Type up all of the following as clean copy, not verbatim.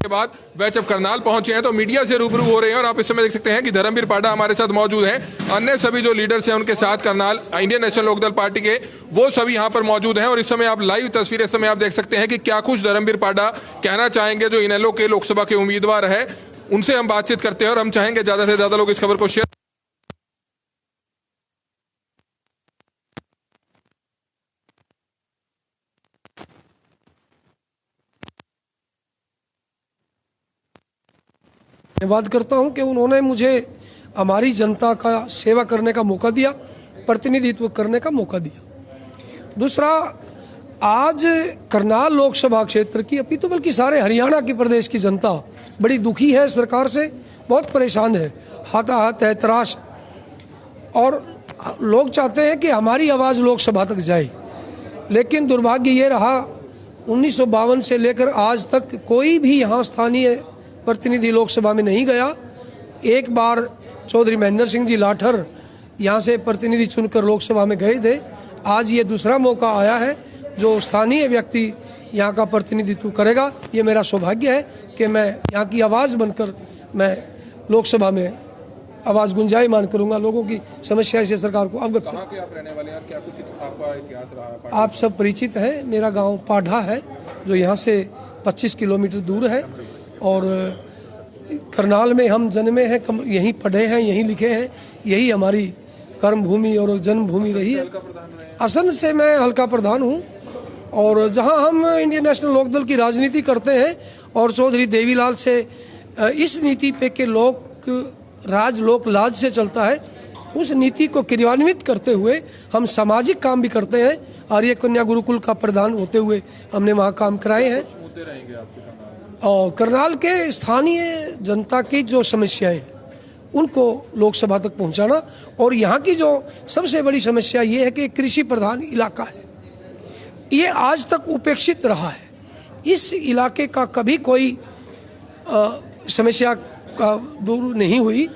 के बाद वह जब करनाल पहुंचे हैं तो मीडिया से रूबरू हो रहे हैं और आप इस समय देख सकते हैं कि धर्मवीर पाडा हमारे साथ मौजूद हैं। अन्य सभी जो लीडर्स हैं उनके साथ Karnal Indian National Lokdal party के वो सभी यहाँ पर मौजूद हैं और इस समय आप लाइव तस्वीरें इस समय आप देख सकते हैं कि क्या कुछ धर्मवीर पाडा कहना चाहेंगे जो इनेलो के लोकसभा के उम्मीदवार है। उनसे हम बातचीत करते हैं और हम चाहेंगे ज्यादा से ज्यादा लोग इस खबर को शेयर। धन्यवाद करता हूं कि उन्होंने मुझे हमारी जनता का सेवा करने का मौका दिया, प्रतिनिधित्व करने का मौका दिया। दूसरा, आज करनाल लोकसभा क्षेत्र की अभी तो बल्कि सारे हरियाणा की प्रदेश की जनता बड़ी दुखी है, सरकार से बहुत परेशान है, हाथाहाथ है, त्रास, और लोग चाहते हैं कि हमारी आवाज़ लोकसभा तक जाए। लेकिन दुर्भाग्य ये रहा 1952 से लेकर आज तक कोई भी यहाँ स्थानीय प्रतिनिधि लोकसभा में नहीं गया। एक बार चौधरी महेंद्र सिंह जी लाठर यहाँ से प्रतिनिधि चुनकर लोकसभा में गए थे। आज ये दूसरा मौका आया है जो स्थानीय व्यक्ति यहाँ का प्रतिनिधित्व करेगा। ये मेरा सौभाग्य है कि मैं यहाँ की आवाज़ बनकर मैं लोकसभा में आवाज़ गुंजायमान करूँगा, लोगों की समस्या से सरकार को अवगत करूँ। कहाँ के आप रहने वाले हैं और क्या कुछ आपका इतिहास रहा है? आप सब परिचित हैं, मेरा गांव पाढ़ा है जो यहाँ से 25 किलोमीटर दूर है और करनाल में हम जन्मे हैं, यहीं पढ़े हैं, यहीं लिखे हैं, यही हमारी कर्म भूमि और जन्मभूमि रही है। असन से मैं हल्का प्रधान हूँ और जहाँ हम इंडियन नेशनल लोकदल की राजनीति करते हैं और चौधरी देवीलाल से इस नीति पे के लोक राज लोक लाज से चलता है, उस नीति को क्रियान्वित करते हुए हम सामाजिक काम भी करते हैं। आर्य कन्या गुरुकुल का प्रधान होते हुए हमने वहाँ काम कराए हैं और करनाल के स्थानीय जनता की जो समस्याएं हैं उनको लोकसभा तक पहुंचाना। और यहाँ की जो सबसे बड़ी समस्या ये है कि कृषि प्रधान इलाका है, ये आज तक उपेक्षित रहा है। इस इलाके का कभी कोई समस्या का दूर नहीं हुई।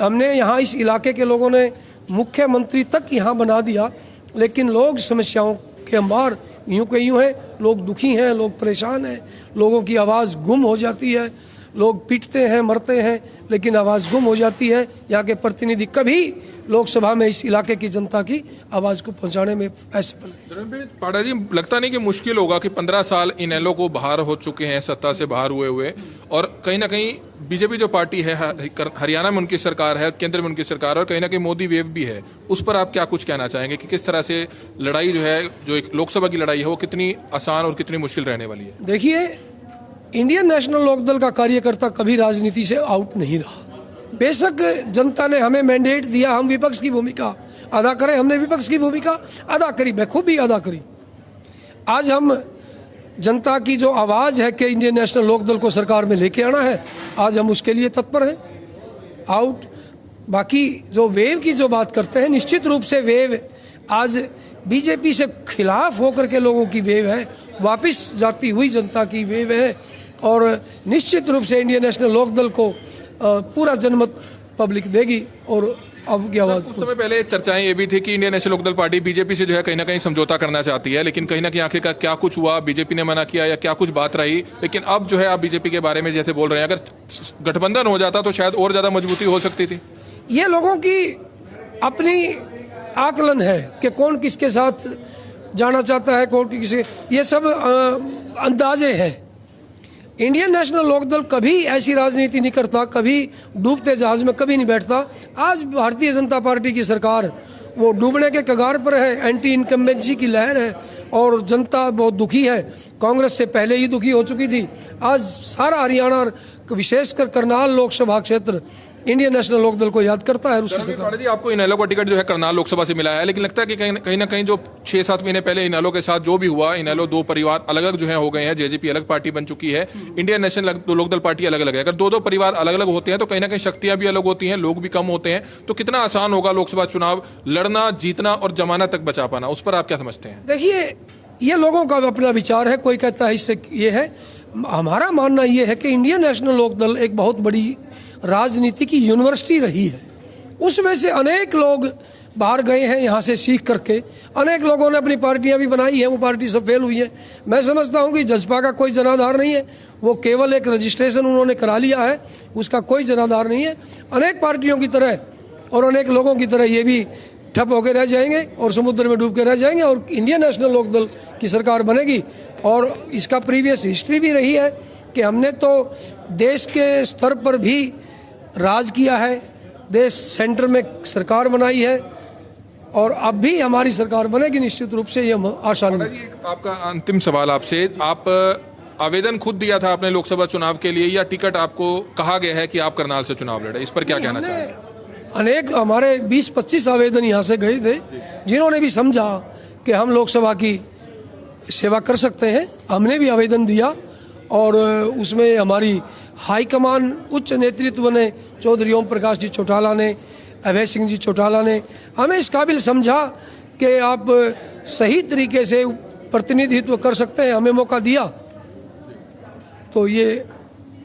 हमने यहाँ इस इलाके के लोगों ने मुख्यमंत्री तक यहाँ बना दिया, लेकिन लोग समस्याओं के अंबार यूं के यूं हैं, लोग दुखी हैं, लोग परेशान हैं, लोगों की आवाज़ गुम हो जाती है, लोग पीटते हैं, मरते हैं, लेकिन आवाज़ गुम हो जाती है। यहाँ के प्रतिनिधि कभी लोकसभा में इस इलाके की जनता की आवाज़ को पहुँचाने में असफल है। पाडा जी, लगता नहीं कि मुश्किल होगा कि 15 साल इनेलो को बाहर हो चुके हैं, सत्ता से बाहर हुए और कहीं ना कहीं बीजेपी जो पार्टी है हरियाणा में उनकी सरकार है, केंद्र में उनकी सरकार है और कहीं ना कहीं मोदी वेव भी है, उस पर आप क्या कुछ कहना चाहेंगे कि किस तरह से लड़ाई जो है, जो एक लोकसभा की लड़ाई है, वो कितनी आसान और कितनी मुश्किल रहने वाली है? देखिए, इंडियन नेशनल लोकदल का कार्यकर्ता कभी राजनीति से आउट नहीं रहा। बेशक जनता ने हमें मैंडेट दिया, हम विपक्ष की भूमिका अदा करें, हमने विपक्ष की भूमिका अदा करी, बखूबी अदा करी। आज हम जनता की जो आवाज़ है कि इंडियन नेशनल लोकदल को सरकार में लेके आना है, आज हम उसके लिए तत्पर हैं। आउट बाकी जो वेव की जो बात करते हैं, निश्चित रूप से वेव आज बीजेपी से खिलाफ होकर के लोगों की वेव है, वापस जाती हुई जनता की वेव है और निश्चित रूप से इंडियन नेशनल लोकदल को पूरा जनमत पब्लिक देगी। और अब की आवाज़, कुछ समय पहले चर्चाएं ये भी थी कि Indian National Lokdal party BJP से जो है कहीं ना कहीं समझौता करना चाहती है, लेकिन कहीं ना कहीं आखिरकार क्या कुछ हुआ, बीजेपी ने मना किया या क्या कुछ बात रही? लेकिन अब जो है आप बीजेपी के बारे में जैसे बोल रहे हैं, अगर गठबंधन हो जाता तो शायद और ज्यादा मजबूती हो सकती थी। ये लोगों की अपनी आकलन है कि कौन किसके साथ जाना चाहता है, कौन किसे, ये सब अंदाजे हैं। इंडियन नेशनल लोकदल कभी ऐसी राजनीति नहीं करता, कभी डूबते जहाज में कभी नहीं बैठता। आज भारतीय जनता पार्टी की सरकार वो डूबने के कगार पर है, एंटी इनकम्बेंसी की लहर है और जनता बहुत दुखी है। कांग्रेस से पहले ही दुखी हो चुकी थी। आज सारा हरियाणा विशेषकर करनाल लोकसभा क्षेत्र इंडियन नेशनल लोकदल को याद करता है। उसकी सरकार जी, आपको इनेलो का टिकट जो है करनाल लोकसभा से मिला है, लेकिन लगता है कि कहीं ना कहीं जो 6-7 महीने पहले इनेलो के साथ जो भी हुआ, इनेलो दो परिवार अलग अलग जो है हो गए हैं, जेजेपी अलग पार्टी बन चुकी है, इंडियन नेशनल लोकदल पार्टी अलग अलग है। अगर दो परिवार अलग अलग होते हैं तो कहीं ना कहीं शक्तियां भी अलग होती हैं, लोग भी कम होते हैं, तो कितना आसान होगा लोकसभा चुनाव लड़ना, जीतना और जमानत तक बचा पाना? उस पर आप क्या समझते हैं? देखिए, ये लोगों का अपना विचार है, कोई कहता है इससे ये है। हमारा मानना ये है कि इंडियन नेशनल लोकदल एक बहुत बड़ी राजनीति की यूनिवर्सिटी रही है। उसमें से अनेक लोग बाहर गए हैं यहाँ से सीख करके, अनेक लोगों ने अपनी पार्टियां भी बनाई हैं, वो पार्टी सब फेल हुई है। मैं समझता हूँ कि जजपा का कोई जनाधार नहीं है, वो केवल एक रजिस्ट्रेशन उन्होंने करा लिया है, उसका कोई जनाधार नहीं है। अनेक पार्टियों की तरह और अनेक लोगों की तरह ये भी ठप होकर रह जाएंगे और समुद्र में डूब के रह जाएंगे और इंडियन नेशनल लोकदल की सरकार बनेगी। और इसका प्रीवियस हिस्ट्री भी रही है कि हमने तो देश के स्तर पर भी राज किया है, देश सेंटर में सरकार बनाई है और अब भी हमारी सरकार बनेगी निश्चित रूप से, ये हम आशा नहीं। जी, आपका अंतिम सवाल आपसे, आप आवेदन खुद दिया था आपने लोकसभा चुनाव के लिए या टिकट आपको कहा गया है कि आप करनाल से चुनाव लड़े, इस पर क्या कहना चाहेंगे? अनेक हमारे 20-25 आवेदन यहाँ से गए थे, जिन्होंने भी समझा कि हम लोकसभा की सेवा कर सकते हैं, हमने भी आवेदन दिया और उसमें हमारी हाईकमान उच्च नेतृत्व ने, चौधरी ओम प्रकाश जी चौटाला ने, अभय सिंह जी चौटाला ने हमें इस काबिल समझा कि आप सही तरीके से प्रतिनिधित्व कर सकते हैं, हमें मौका दिया, तो ये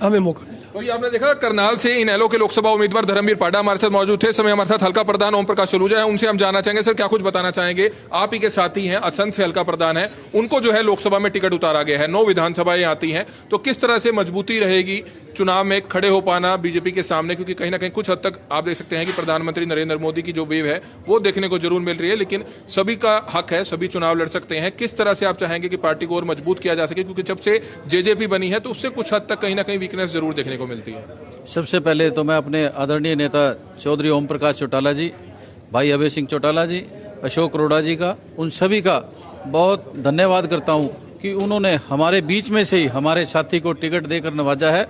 हमें मौका मिला। तो ये आपने देखा करनाल से इनेलो के लोकसभा उम्मीदवार धर्मवीर पाडा हमारे साथ मौजूद थे। इस समय हमारे साथ हल्का प्रधान ओम प्रकाश सलूजा है, उनसे हम जानना चाहेंगे सर क्या कुछ बताना चाहेंगे। आप ही के साथी हैं, असंध से हल्का प्रधान है, उनको जो है लोकसभा में टिकट उतारा गया है, 9 विधानसभाएं आती हैं, तो किस तरह से मजबूती रहेगी चुनाव में खड़े हो पाना बीजेपी के सामने, क्योंकि कहीं ना कहीं कुछ हद तक आप देख सकते हैं कि प्रधानमंत्री नरेंद्र मोदी की जो वेव है वो देखने को जरूर मिल रही है, लेकिन सभी का हक है, सभी चुनाव लड़ सकते हैं। किस तरह से आप चाहेंगे कि पार्टी को और मजबूत किया जा सके, क्योंकि जब से जेजेपी बनी है तो उससे कुछ हद तक कहीं ना कहीं वीकनेस जरूर देखने को मिलती है? सबसे पहले तो मैं अपने आदरणीय नेता चौधरी ओम प्रकाश चौटाला जी, भाई अभय सिंह चौटाला जी, अशोक अरोड़ा जी का, उन सभी का बहुत धन्यवाद करता हूं कि उन्होंने हमारे बीच में से ही हमारे साथी को टिकट देकर नवाजा है।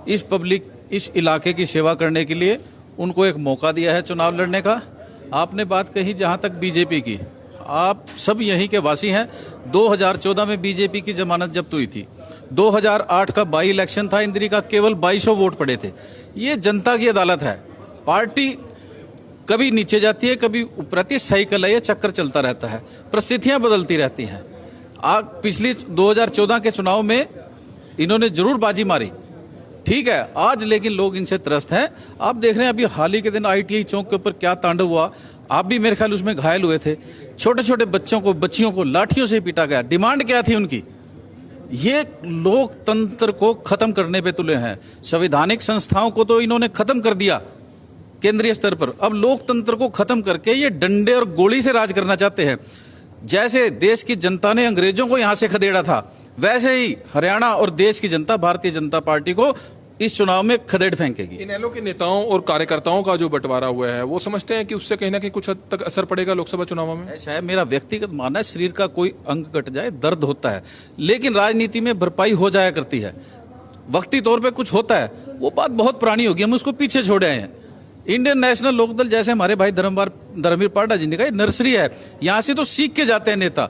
इस इलाके की सेवा करने के लिए उनको एक मौका दिया है चुनाव लड़ने का। आपने बात कही जहां तक बीजेपी की, आप सब यहीं के वासी हैं। 2014 में बीजेपी की जमानत जब्त हुई थी। 2008 का बाई इलेक्शन था इंदिरा का, केवल 2200 वोट पड़े थे। ये जनता की अदालत है। पार्टी कभी नीचे जाती है, कभी ऊपर आती है, साइकिल है, ये चक्कर चलता रहता है, परिस्थितियां बदलती रहती हैं। पिछली 2014 के चुनाव में इन्होंने जरूर बाजी मारी, ठीक है, आज लेकिन लोग इनसे त्रस्त हैं। आप देख रहे हैं अभी हाल ही के दिन ITI चौक के ऊपर क्या तांडव हुआ, आप भी मेरे ख्याल उसमें घायल हुए थे। छोटे छोटे बच्चियों को लाठियों से पीटा गया। डिमांड क्या थी उनकी? ये लोकतंत्र को खत्म करने पे तुले हैं। संवैधानिक संस्थाओं को तो इन्होंने खत्म कर दिया केंद्रीय स्तर पर, अब लोकतंत्र को खत्म करके ये डंडे और गोली से राज करना चाहते हैं। जैसे देश की जनता ने अंग्रेजों को यहां से खदेड़ा था, वैसे ही हरियाणा और देश की जनता भारतीय जनता पार्टी को इस चुनाव में खदेड़ फेंकेगी। इनेलो के नेताओं और कार्यकर्ताओं का जो बंटवारा हुआ है, वो समझते हैं कि उससे कहीं ना कहीं कुछ हद तक असर पड़ेगा लोकसभा चुनाव में? ऐसा है, मेरा व्यक्तिगत मानना है, शरीर का कोई अंग कट जाए दर्द होता है, लेकिन राजनीति में भरपाई हो जाया करती है। वक्ती तौर पे कुछ होता है, वो बात बहुत पुरानी होगी, हम उसको पीछे छोड़े आए हैं। इंडियन नेशनल लोकदल, जैसे हमारे भाई धर्मवीर पाडा जी ने कहा, नर्सरी है, यहाँ से तो सीख के जाते हैं नेता।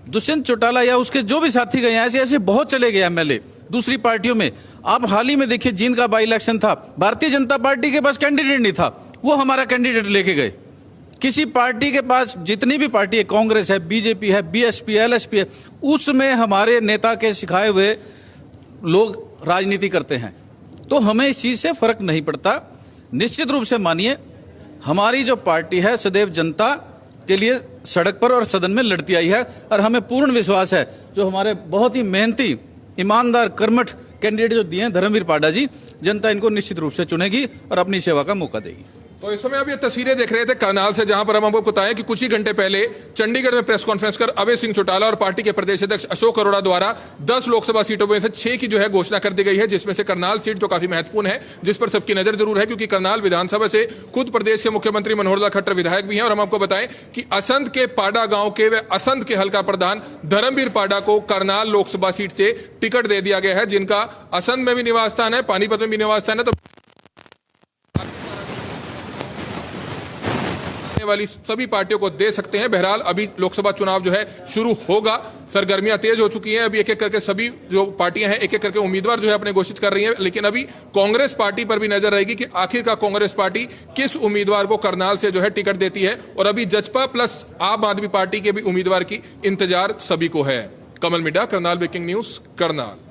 दुष्यंत चौटाला या उसके जो भी साथी गए, ऐसे ऐसे बहुत चले गए MLA दूसरी पार्टियों में। आप हाल ही में देखिए, जींद का बाई इलेक्शन था, भारतीय जनता पार्टी के पास कैंडिडेट नहीं था, वो हमारा कैंडिडेट लेके गए। किसी पार्टी के पास, जितनी भी पार्टी है, कांग्रेस है, बीजेपी है, BSP है, LSP है, उसमें हमारे नेता के सिखाए हुए लोग राजनीति करते हैं। तो हमें इस चीज से फर्क नहीं पड़ता। निश्चित रूप से मानिए, हमारी जो पार्टी है सदैव जनता के लिए सड़क पर और सदन में लड़ती आई है, और हमें पूर्ण विश्वास है जो हमारे बहुत ही मेहनती, ईमानदार, कर्मठ कैंडिडेट जो दिए हैं धर्मवीर पाडा जी, जनता इनको निश्चित रूप से चुनेगी और अपनी सेवा का मौका देगी। तो इस समय आप ये तस्वीरें देख रहे थे करनाल से, जहां पर हम आपको बताएं कि कुछ ही घंटे पहले चंडीगढ़ में प्रेस कॉन्फ्रेंस कर अभय सिंह चौटाला और पार्टी के प्रदेश अध्यक्ष अशोक अरोड़ा द्वारा 10 लोकसभा सीटों में से 6 की जो है घोषणा कर दी गई है, जिसमें से करनाल सीट जो काफी महत्वपूर्ण है, जिस पर सबकी नजर जरूर है, क्योंकि करनाल विधानसभा से खुद प्रदेश के मुख्यमंत्री मनोहर लाल खट्टर विधायक भी हैं। और हम आपको बताएं कि असंध के पाडा गांव के व असंध के हल्का प्रधान धर्मवीर पाडा को करनाल लोकसभा सीट से टिकट दे दिया गया है, जिनका असंध में भी निवास स्थान है, पानीपत में भी निवास स्थान है। तो वाली सभी पार्टियों को दे सकते हैं। बहरहाल अभी लोकसभा चुनाव जो है शुरू होगा, सरगर्मियां तेज हो चुकी हैं, अभी एक एक करके सभी जो पार्टियां हैं एक एक करके उम्मीदवार जो है अपने घोषित कर रही हैं, लेकिन अभी कांग्रेस पार्टी पर भी नजर रहेगी कि आखिरकार कांग्रेस पार्टी किस उम्मीदवार को करनाल से जो है टिकट देती है। और अभी जजपा प्लस आम आदमी पार्टी के भी उम्मीदवार की इंतजार सभी को है। कमल मिड्डा, करनाल ब्रेकिंग न्यूज, करनाल।